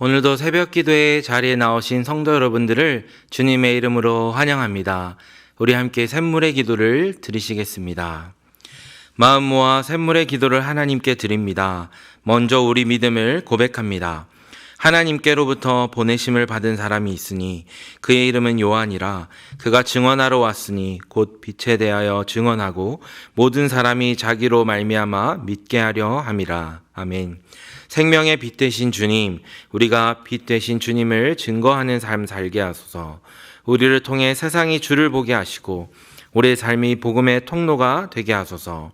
오늘도 새벽 기도의 자리에 나오신 성도 여러분들을 주님의 이름으로 환영합니다. 우리 함께 샘물의 기도를 드리시겠습니다. 마음 모아 샘물의 기도를 하나님께 드립니다. 먼저 우리 믿음을 고백합니다. 하나님께로부터 보내심을 받은 사람이 있으니 그의 이름은 요한이라. 그가 증언하러 왔으니 곧 빛에 대하여 증언하고 모든 사람이 자기로 말미암아 믿게 하려 함이라. 아멘. 생명의 빛 되신 주님, 우리가 빛 되신 주님을 증거하는 삶 살게 하소서. 우리를 통해 세상이 주를 보게 하시고 우리의 삶이 복음의 통로가 되게 하소서.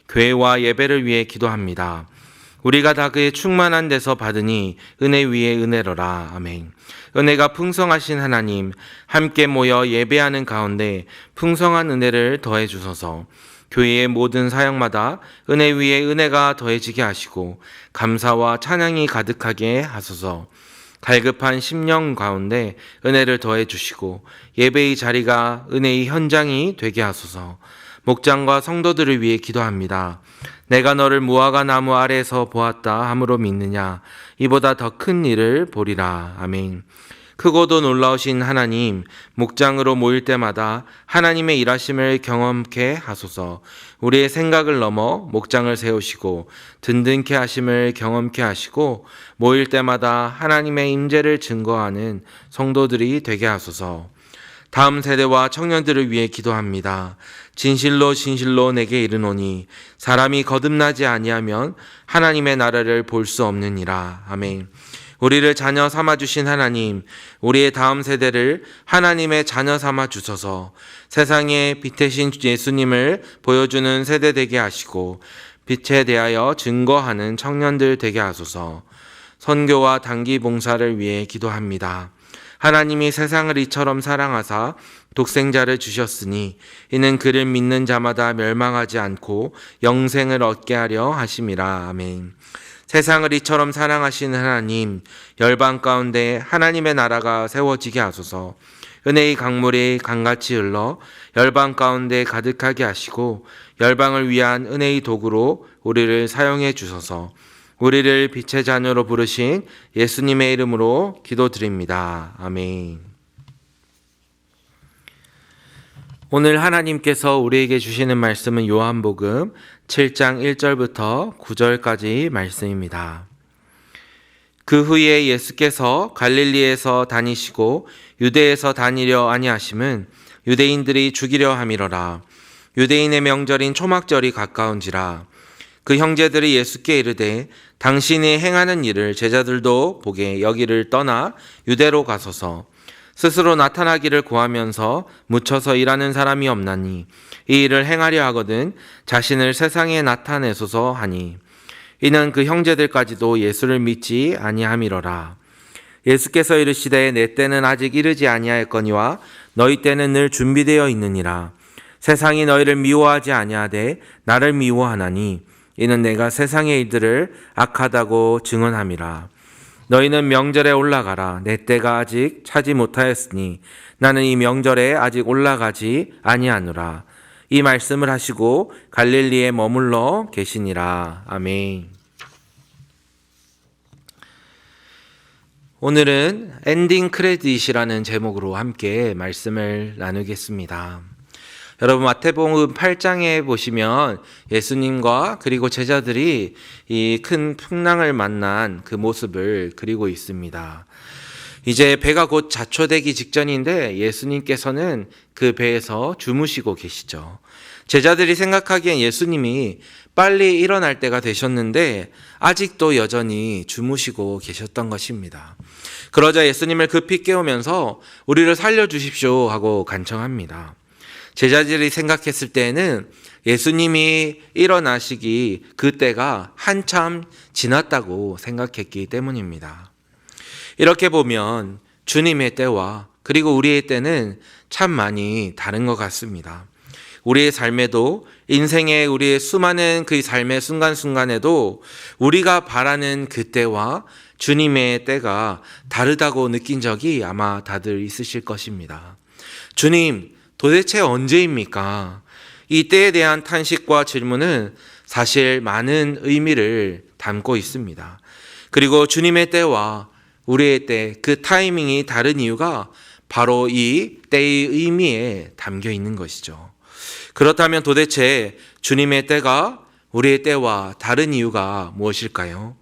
교회와 예배를 위해 기도합니다. 우리가 다 그의 충만한 데서 받으니 은혜 위에 은혜로라. 아멘. 은혜가 풍성하신 하나님, 함께 모여 예배하는 가운데 풍성한 은혜를 더해 주소서. 교회의 모든 사역마다 은혜 위에 은혜가 더해지게 하시고 감사와 찬양이 가득하게 하소서. 갈급한 심령 가운데 은혜를 더해 주시고 예배의 자리가 은혜의 현장이 되게 하소서. 목장과 성도들을 위해 기도합니다. 내가 너를 무화과 나무 아래에서 보았다 함으로 믿느냐? 이보다 더 큰 일을 보리라. 아멘. 크고도 놀라우신 하나님, 목장으로 모일 때마다 하나님의 일하심을 경험케 하소서. 우리의 생각을 넘어 목장을 세우시고 든든케 하심을 경험케 하시고 모일 때마다 하나님의 임재를 증거하는 성도들이 되게 하소서. 다음 세대와 청년들을 위해 기도합니다. 진실로 진실로 내게 이르노니 사람이 거듭나지 아니하면 하나님의 나라를 볼 수 없느니라. 아멘. 우리를 자녀 삼아 주신 하나님, 우리의 다음 세대를 하나님의 자녀 삼아 주셔서 세상에 빛이신 예수님을 보여주는 세대 되게 하시고 빛에 대하여 증거하는 청년들 되게 하소서. 선교와 단기 봉사를 위해 기도합니다. 하나님이 세상을 이처럼 사랑하사 독생자를 주셨으니 이는 그를 믿는 자마다 멸망하지 않고 영생을 얻게 하려 하심이라. 아멘. 세상을 이처럼 사랑하시는 하나님, 열방 가운데 하나님의 나라가 세워지게 하소서. 은혜의 강물이 강같이 흘러 열방 가운데 가득하게 하시고 열방을 위한 은혜의 도구로 우리를 사용해 주소서. 우리를 빛의 자녀로 부르신 예수님의 이름으로 기도드립니다. 아멘. 오늘 하나님께서 우리에게 주시는 말씀은 요한복음 7장 1절부터 9절까지 말씀입니다. 그 후에 예수께서 갈릴리에서 다니시고 유대에서 다니려 아니하심은 유대인들이 죽이려 함이로라. 유대인의 명절인 초막절이 가까운지라. 그 형제들이 예수께 이르되 당신이 행하는 일을 제자들도 보게 여기를 떠나 유대로 가소서. 스스로 나타나기를 구하면서 묻혀서 일하는 사람이 없나니 이 일을 행하려 하거든 자신을 세상에 나타내소서 하니 이는 그 형제들까지도 예수를 믿지 아니함이로라. 예수께서 이르시되 내 때는 아직 이르지 아니하였거니와 너희 때는 늘 준비되어 있느니라. 세상이 너희를 미워하지 아니하되 나를 미워하나니 이는 내가 세상의 일들을 악하다고 증언함이라. 너희는 명절에 올라가라. 내 때가 아직 차지 못하였으니 나는 이 명절에 아직 올라가지 아니하노라. 이 말씀을 하시고 갈릴리에 머물러 계시니라. 아멘. 오늘은 엔딩 크레딧이라는 제목으로 함께 말씀을 나누겠습니다. 여러분, 마태복음 8장에 보시면 예수님과 그리고 제자들이 이 큰 풍랑을 만난 그 모습을 그리고 있습니다. 이제 배가 곧 자초되기 직전인데 예수님께서는 그 배에서 주무시고 계시죠. 제자들이 생각하기엔 예수님이 빨리 일어날 때가 되셨는데 아직도 여전히 주무시고 계셨던 것입니다. 그러자 예수님을 급히 깨우면서 우리를 살려주십시오 하고 간청합니다. 제자들이 생각했을 때에는 예수님이 일어나시기 그때가 한참 지났다고 생각했기 때문입니다. 이렇게 보면 주님의 때와 그리고 우리의 때는 참 많이 다른 것 같습니다. 우리의 삶에도 인생의 우리의 수많은 그 삶의 순간순간에도 우리가 바라는 그 때와 주님의 때가 다르다고 느낀 적이 아마 다들 있으실 것입니다. 주님, 도대체 언제입니까? 이 때에 대한 탄식과 질문은 사실 많은 의미를 담고 있습니다. 그리고 주님의 때와 우리의 때, 그 타이밍이 다른 이유가 바로 이 때의 의미에 담겨 있는 것이죠. 그렇다면 도대체 주님의 때가 우리의 때와 다른 이유가 무엇일까요?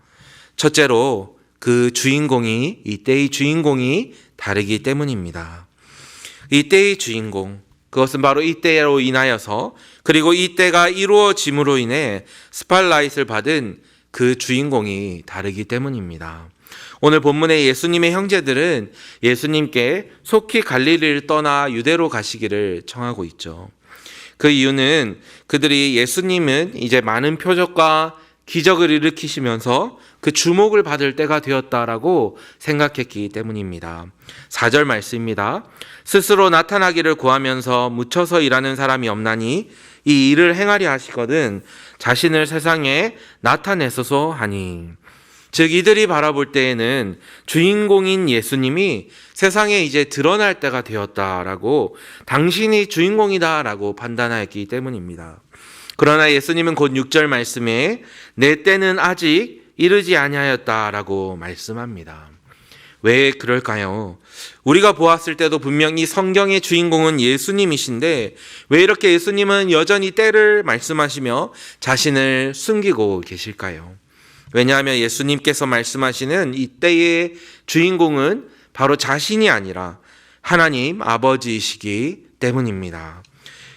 첫째로 그 주인공이, 이 때의 주인공이 다르기 때문입니다. 이 때의 주인공, 그것은 바로 이 때로 인하여서, 그리고 이 때가 이루어짐으로 인해 스팟라이트를 받은 그 주인공이 다르기 때문입니다. 오늘 본문의 예수님의 형제들은 예수님께 속히 갈릴리를 떠나 유대로 가시기를 청하고 있죠. 그 이유는 그들이 예수님은 이제 많은 표적과 기적을 일으키시면서 그 주목을 받을 때가 되었다라고 생각했기 때문입니다. 4절 말씀입니다. 스스로 나타나기를 구하면서 묻혀서 일하는 사람이 없나니 이 일을 행하려 하시거든 자신을 세상에 나타내소서 하니. 즉 이들이 바라볼 때에는 주인공인 예수님이 세상에 이제 드러날 때가 되었다라고, 당신이 주인공이다라고 판단하였기 때문입니다. 그러나 예수님은 곧 6절 말씀에 내 때는 아직 이르지 아니하였다라고 말씀합니다. 왜 그럴까요? 우리가 보았을 때도 분명히 성경의 주인공은 예수님이신데 왜 이렇게 예수님은 여전히 때를 말씀하시며 자신을 숨기고 계실까요? 왜냐하면 예수님께서 말씀하시는 이 때의 주인공은 바로 자신이 아니라 하나님 아버지이시기 때문입니다.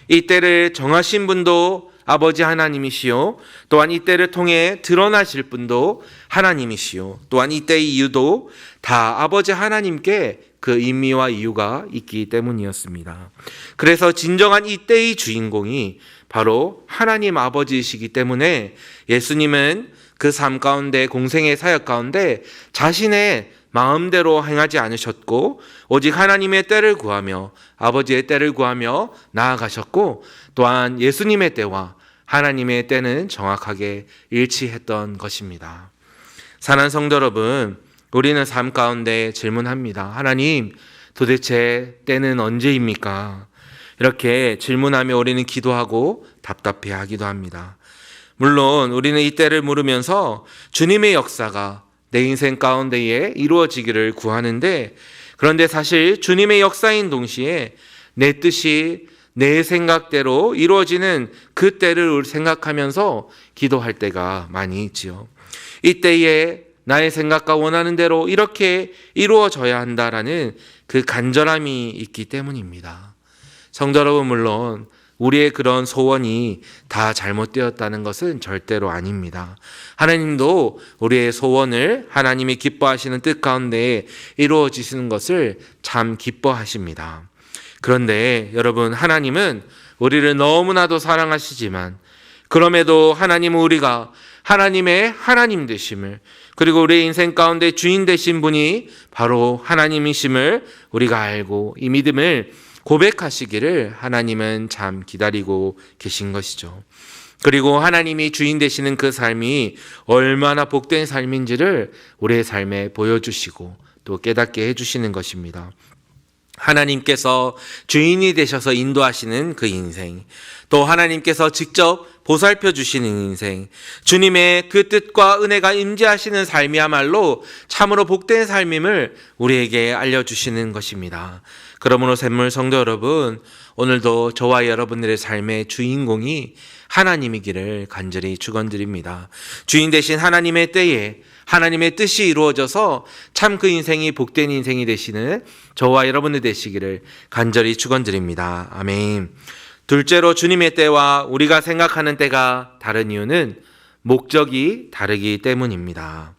이 때를 정하신 분도 아버지 하나님이시요, 또한 이 때를 통해 드러나실 분도 하나님이시요, 또한 이 때의 이유도 다 아버지 하나님께 그 의미와 이유가 있기 때문이었습니다. 그래서 진정한 이 때의 주인공이 바로 하나님 아버지이시기 때문에 예수님은 그 삶 가운데, 공생의 사역 가운데 자신의 마음대로 행하지 않으셨고 오직 하나님의 때를 구하며 아버지의 때를 구하며 나아가셨고, 또한 예수님의 때와 하나님의 때는 정확하게 일치했던 것입니다. 사랑하는 성도 여러분, 우리는 삶 가운데 질문합니다. 하나님, 도대체 때는 언제입니까? 이렇게 질문하며 우리는 기도하고 답답해하기도 합니다. 물론 우리는 이 때를 물으면서 주님의 역사가 내 인생 가운데에 이루어지기를 구하는데, 그런데 사실 주님의 역사인 동시에 내 뜻이 내 생각대로 이루어지는 그 때를 생각하면서 기도할 때가 많이 있지요. 이 때에 나의 생각과 원하는 대로 이렇게 이루어져야 한다라는 그 간절함이 있기 때문입니다. 성도 여러분, 물론 우리의 그런 소원이 다 잘못되었다는 것은 절대로 아닙니다. 하나님도 우리의 소원을 하나님이 기뻐하시는 뜻 가운데 이루어지시는 것을 참 기뻐하십니다. 그런데 여러분, 하나님은 우리를 너무나도 사랑하시지만 그럼에도 하나님은 우리가 하나님의 하나님 되심을, 그리고 우리의 인생 가운데 주인 되신 분이 바로 하나님이심을 우리가 알고 이 믿음을 고백하시기를 하나님은 참 기다리고 계신 것이죠. 그리고 하나님이 주인 되시는 그 삶이 얼마나 복된 삶인지를 우리의 삶에 보여주시고 또 깨닫게 해주시는 것입니다. 하나님께서 주인이 되셔서 인도하시는 그 인생, 또 하나님께서 직접 보살펴 주시는 인생, 주님의 그 뜻과 은혜가 임재하시는 삶이야말로 참으로 복된 삶임을 우리에게 알려주시는 것입니다. 그러므로 샘물 성도 여러분, 오늘도 저와 여러분들의 삶의 주인공이 하나님이기를 간절히 축원드립니다. 주인 되신 하나님의 때에 하나님의 뜻이 이루어져서 참 그 인생이 복된 인생이 되시는 저와 여러분들 되시기를 간절히 축원드립니다. 아멘. 둘째로 주님의 때와 우리가 생각하는 때가 다른 이유는 목적이 다르기 때문입니다.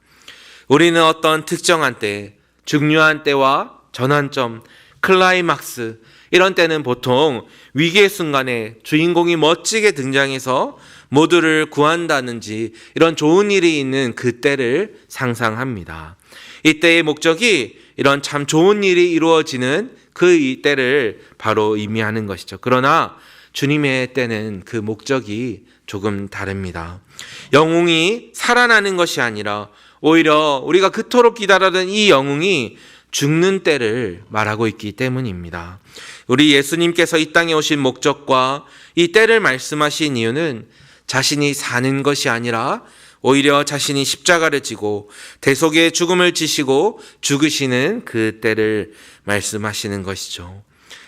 우리는 어떤 특정한 때, 중요한 때와 전환점, 클라이막스, 이런 때는 보통 위기의 순간에 주인공이 멋지게 등장해서 모두를 구한다든지 이런 좋은 일이 있는 그 때를 상상합니다. 이때의 목적이 이런 참 좋은 일이 이루어지는 그 이 때를 바로 의미하는 것이죠. 그러나 주님의 때는 그 목적이 조금 다릅니다. 영웅이 살아나는 것이 아니라 오히려 우리가 그토록 기다리던 이 영웅이 죽는 때를 말하고 있기 때문입니다. 우리 예수님께서 이 땅에 오신 목적과 이 때를 말씀하신 이유는 자신이 사는 것이 아니라 오히려 자신이 십자가를 지고 대속의 죽음을 지시고 죽으시는 그 때를 말씀하시는 것이죠.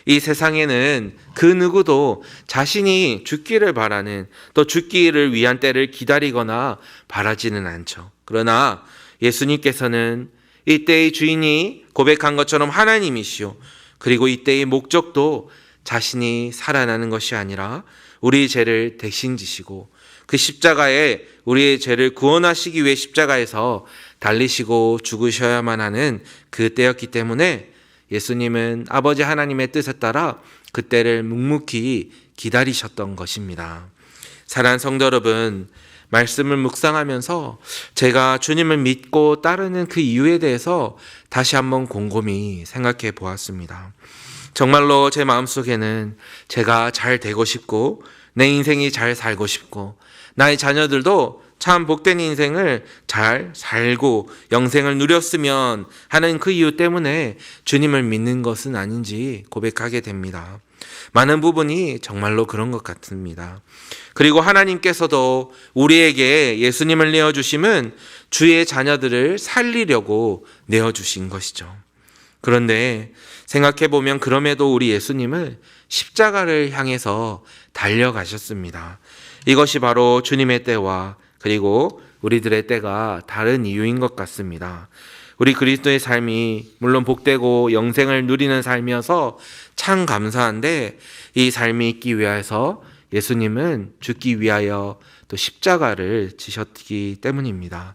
이 세상에는 그 누구도 자신이 죽기를 바라는, 또 죽기를 위한 때를 기다리거나 바라지는 않죠. 그러나 예수님께서는 이때의 주인이 고백한 것처럼 하나님이시오, 그리고 이때의 목적도 자신이 살아나는 것이 아니라 우리의 죄를 대신 지시고 그 십자가에 우리의 죄를 구원하시기 위해 십자가에서 달리시고 죽으셔야만 하는 그 때였기 때문에 예수님은 아버지 하나님의 뜻에 따라 그때를 묵묵히 기다리셨던 것입니다. 사랑하는 성도 여러분, 말씀을 묵상하면서 제가 주님을 믿고 따르는 그 이유에 대해서 다시 한번 곰곰이 생각해 보았습니다. 정말로 제 마음속에는 제가 잘 되고 싶고 내 인생이 잘 살고 싶고 나의 자녀들도 참 복된 인생을 잘 살고 영생을 누렸으면 하는 그 이유 때문에 주님을 믿는 것은 아닌지 고백하게 됩니다. 많은 부분이 정말로 그런 것 같습니다. 그리고 하나님께서도 우리에게 예수님을 내어주심은 주의 자녀들을 살리려고 내어주신 것이죠. 그런데 생각해보면 그럼에도 우리 예수님은 십자가를 향해서 달려가셨습니다. 이것이 바로 주님의 때와 그리고 우리들의 때가 다른 이유인 것 같습니다. 우리 그리스도의 삶이 물론 복되고 영생을 누리는 삶이어서 참 감사한데 이 삶이 있기 위해서 예수님은 죽기 위하여 또 십자가를 지셨기 때문입니다.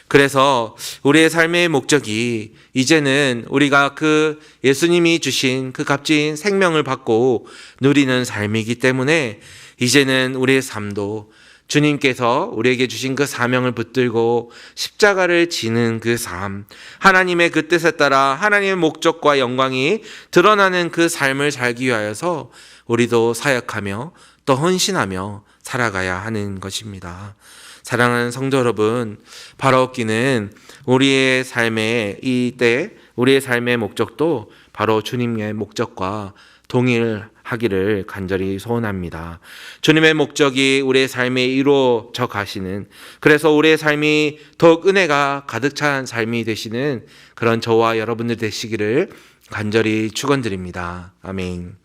그래서 우리의 삶의 목적이 이제는 우리가 그 예수님이 주신 그 값진 생명을 받고 누리는 삶이기 때문에 이제는 우리의 삶도 주님께서 우리에게 주신 그 사명을 붙들고 십자가를 지는 그 삶, 하나님의 그 뜻에 따라 하나님의 목적과 영광이 드러나는 그 삶을 살기 위하여서 우리도 사역하며 또 헌신하며 살아가야 하는 것입니다. 사랑하는 성도 여러분, 바라옵기는 우리의 삶의 이때 우리의 삶의 목적도 바로 주님의 목적과 동일하기를 간절히 소원합니다. 주님의 목적이 우리의 삶에 이루어져 가시는, 그래서 우리의 삶이 더욱 은혜가 가득 찬 삶이 되시는 그런 저와 여러분들 되시기를 간절히 축원드립니다. 아멘.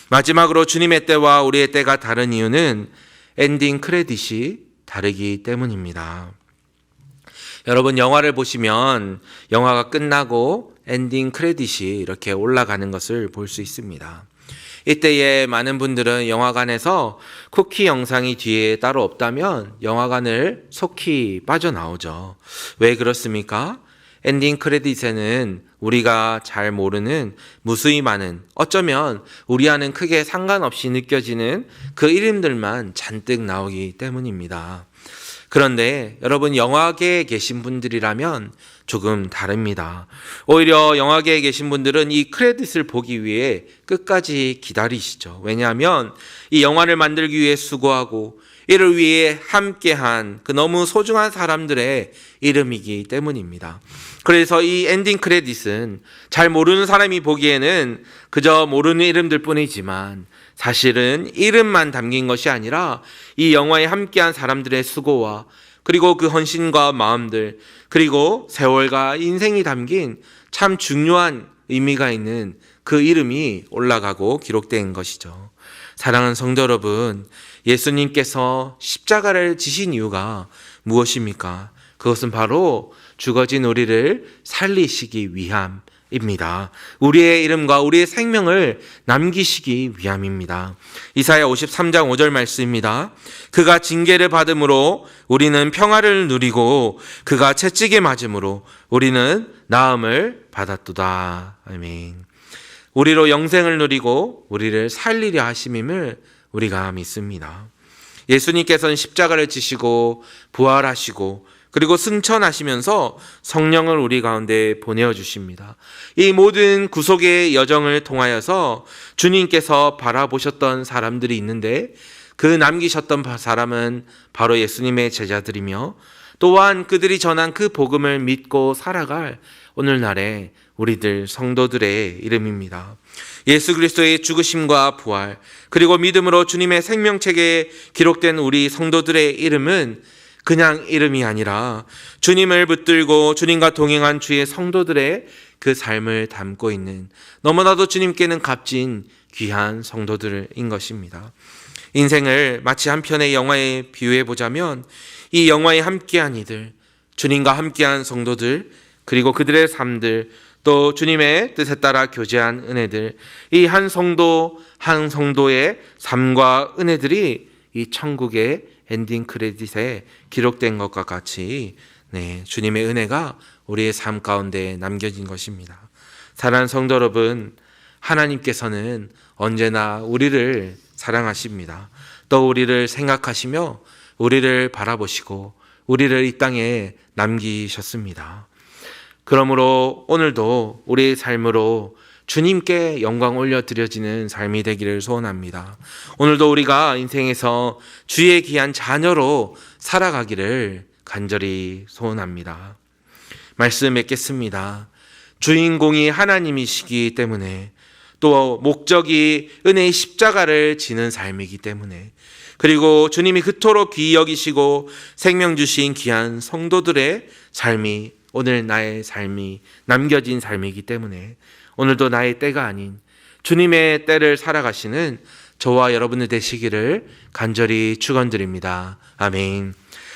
마지막으로 주님의 때와 우리의 때가 다른 이유는 엔딩 크레딧이 다르기 때문입니다. 여러분, 영화를 보시면 영화가 끝나고 엔딩 크레딧이 이렇게 올라가는 것을 볼 수 있습니다. 이때에 많은 분들은 영화관에서 쿠키 영상이 뒤에 따로 없다면 영화관을 속히 빠져나오죠. 왜 그렇습니까? 엔딩 크레딧에는 우리가 잘 모르는 무수히 많은, 어쩌면 우리와는 크게 상관없이 느껴지는 그 이름들만 잔뜩 나오기 때문입니다. 그런데 여러분, 영화계에 계신 분들이라면 조금 다릅니다. 오히려 영화계에 계신 분들은 이 크레딧을 보기 위해 끝까지 기다리시죠. 왜냐하면 이 영화를 만들기 위해 수고하고 이를 위해 함께한 그 너무 소중한 사람들의 이름이기 때문입니다. 그래서 이 엔딩 크레딧은 잘 모르는 사람이 보기에는 그저 모르는 이름들 뿐이지만 사실은 이름만 담긴 것이 아니라 이 영화에 함께한 사람들의 수고와 그리고 그 헌신과 마음들, 그리고 세월과 인생이 담긴 참 중요한 의미가 있는 그 이름이 올라가고 기록된 것이죠. 사랑하는 성도 여러분, 예수님께서 십자가를 지신 이유가 무엇입니까? 그것은 바로 죽어진 우리를 살리시기 위함입니다. 우리의 이름과 우리의 생명을 남기시기 위함입니다. 이사야 53장 5절 말씀입니다. 그가 징계를 받음으로 우리는 평화를 누리고 그가 채찍에 맞음으로 우리는 나음을 받았도다. 아멘. 우리로 영생을 누리고 우리를 살리려 하심임을 우리가 믿습니다. 예수님께서는 십자가를 지시고 부활하시고 그리고 승천하시면서 성령을 우리 가운데 보내어 주십니다. 이 모든 구속의 여정을 통하여서 주님께서 바라보셨던 사람들이 있는데 그 남기셨던 사람은 바로 예수님의 제자들이며 또한 그들이 전한 그 복음을 믿고 살아갈 오늘날의 우리들 성도들의 이름입니다. 예수 그리스도의 죽으심과 부활 그리고 믿음으로 주님의 생명책에 기록된 우리 성도들의 이름은 그냥 이름이 아니라 주님을 붙들고 주님과 동행한 주의 성도들의 그 삶을 담고 있는 너무나도 주님께는 값진 귀한 성도들인 것입니다. 인생을 마치 한 편의 영화에 비유해 보자면 이 영화에 함께한 이들, 주님과 함께한 성도들, 그리고 그들의 삶들, 또 주님의 뜻에 따라 교제한 은혜들, 이 한 성도 한 성도의 삶과 은혜들이 이 천국의 엔딩 크레딧에 기록된 것과 같이 주님의 은혜가 우리의 삶 가운데 남겨진 것입니다. 사랑하는 성도 여러분, 하나님께서는 언제나 우리를 사랑하십니다. 또 우리를 생각하시며 우리를 바라보시고 우리를 이 땅에 남기셨습니다. 그러므로 오늘도 우리의 삶으로 주님께 영광 올려드려지는 삶이 되기를 소원합니다. 오늘도 우리가 인생에서 주의 귀한 자녀로 살아가기를 간절히 소원합니다. 말씀 맺겠습니다. 주인공이 하나님이시기 때문에, 또 목적이 은혜의 십자가를 지는 삶이기 때문에, 그리고 주님이 그토록 귀히 여기시고 생명 주신 귀한 성도들의 삶이 오늘 나의 삶이 남겨진 삶이기 때문에 오늘도 나의 때가 아닌 주님의 때를 살아가시는 저와 여러분들 되시기를 간절히 축원드립니다. 아멘.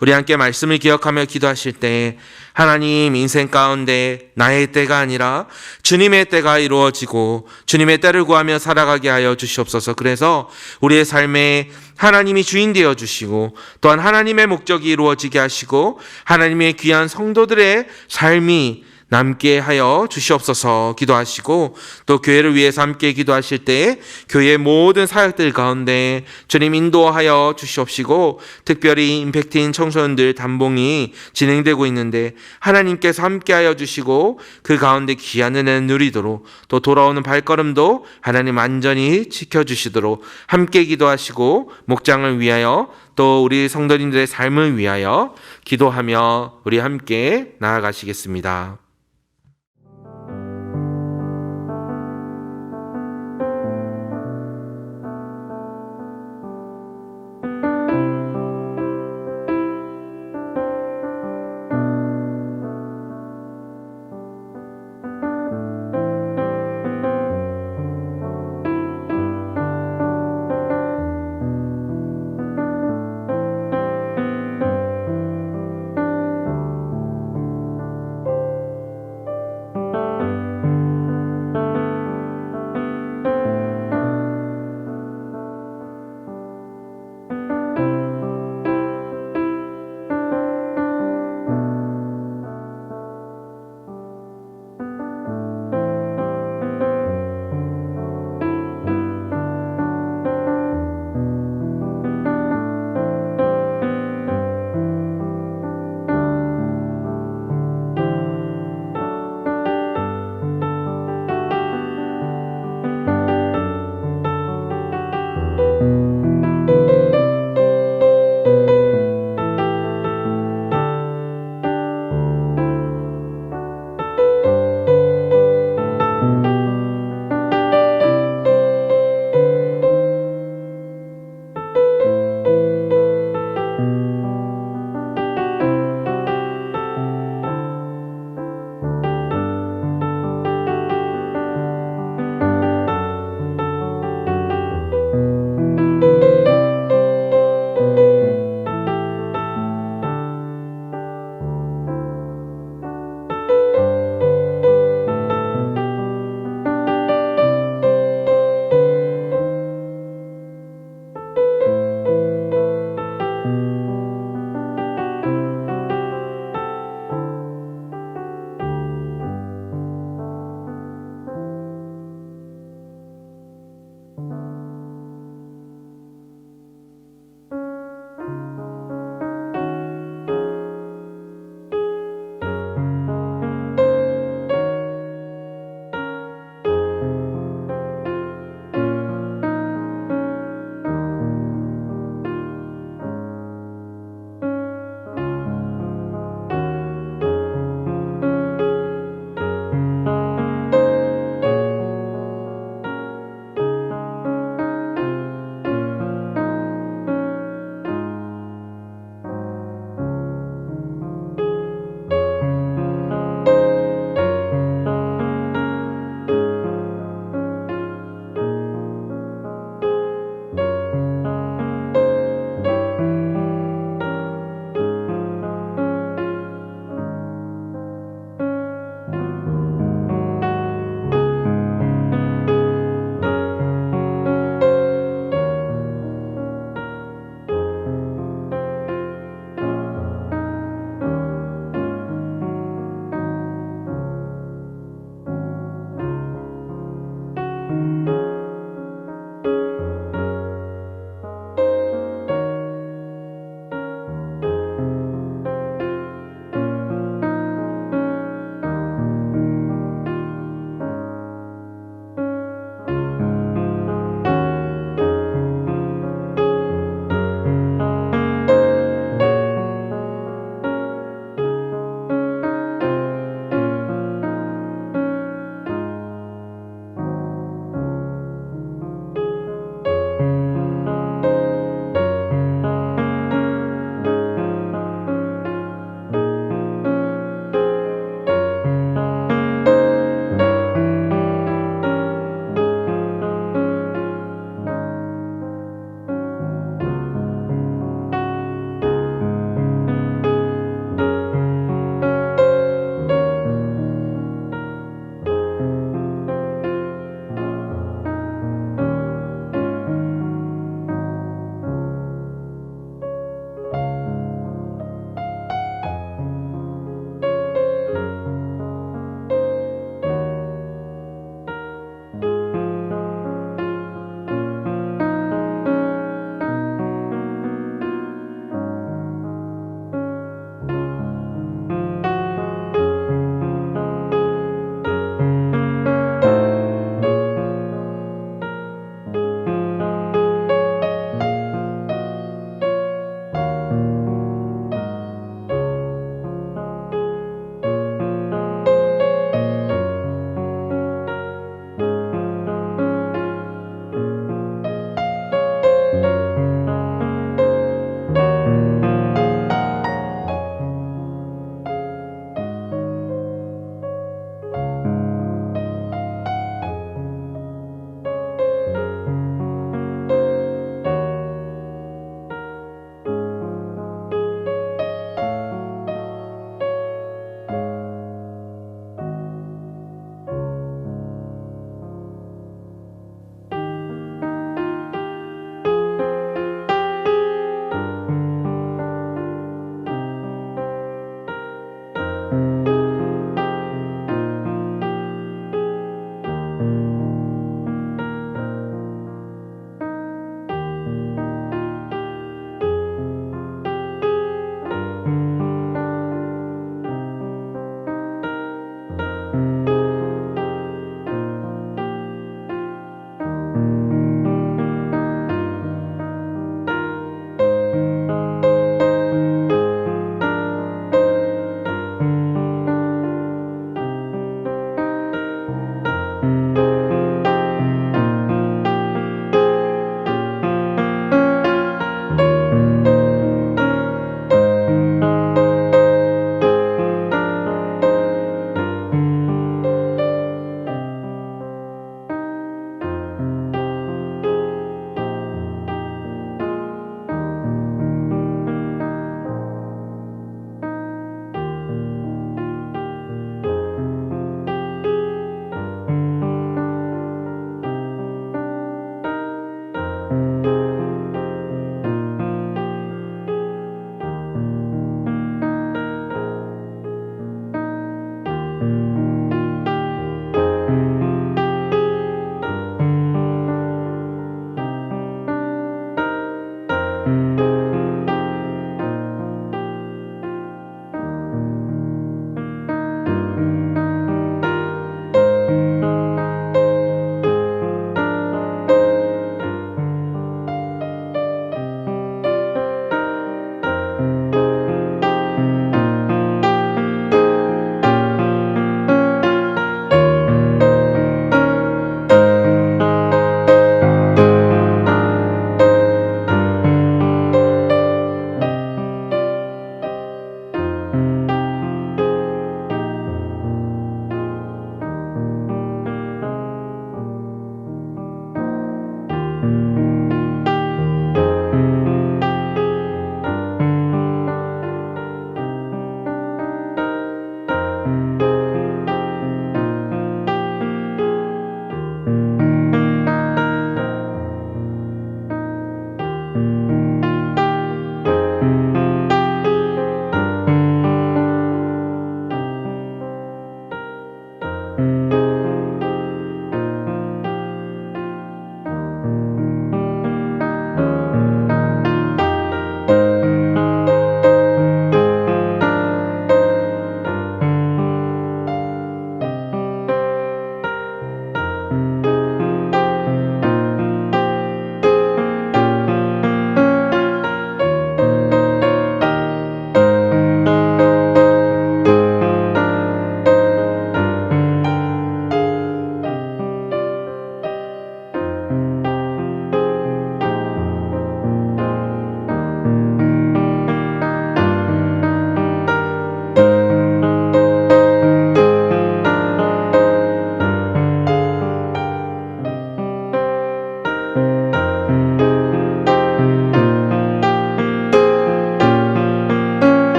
우리 함께 말씀을 기억하며 기도하실 때 하나님, 인생 가운데 나의 때가 아니라 주님의 때가 이루어지고 주님의 때를 구하며 살아가게 하여 주시옵소서. 그래서 우리의 삶에 하나님이 주인 되어 주시고 또한 하나님의 목적이 이루어지게 하시고 하나님의 귀한 성도들의 삶이 남게 하여 주시옵소서 기도하시고, 또 교회를 위해서 함께 기도하실 때 교회의 모든 사역들 가운데 주님 인도하여 주시옵시고, 특별히 임팩트인 청소년들 단봉이 진행되고 있는데 하나님께서 함께 하여 주시고 그 가운데 귀한 은혜를 누리도록, 또 돌아오는 발걸음도 하나님 안전히 지켜주시도록 함께 기도하시고, 목장을 위하여 또 우리 성도님들의 삶을 위하여 기도하며 우리 함께 나아가시겠습니다.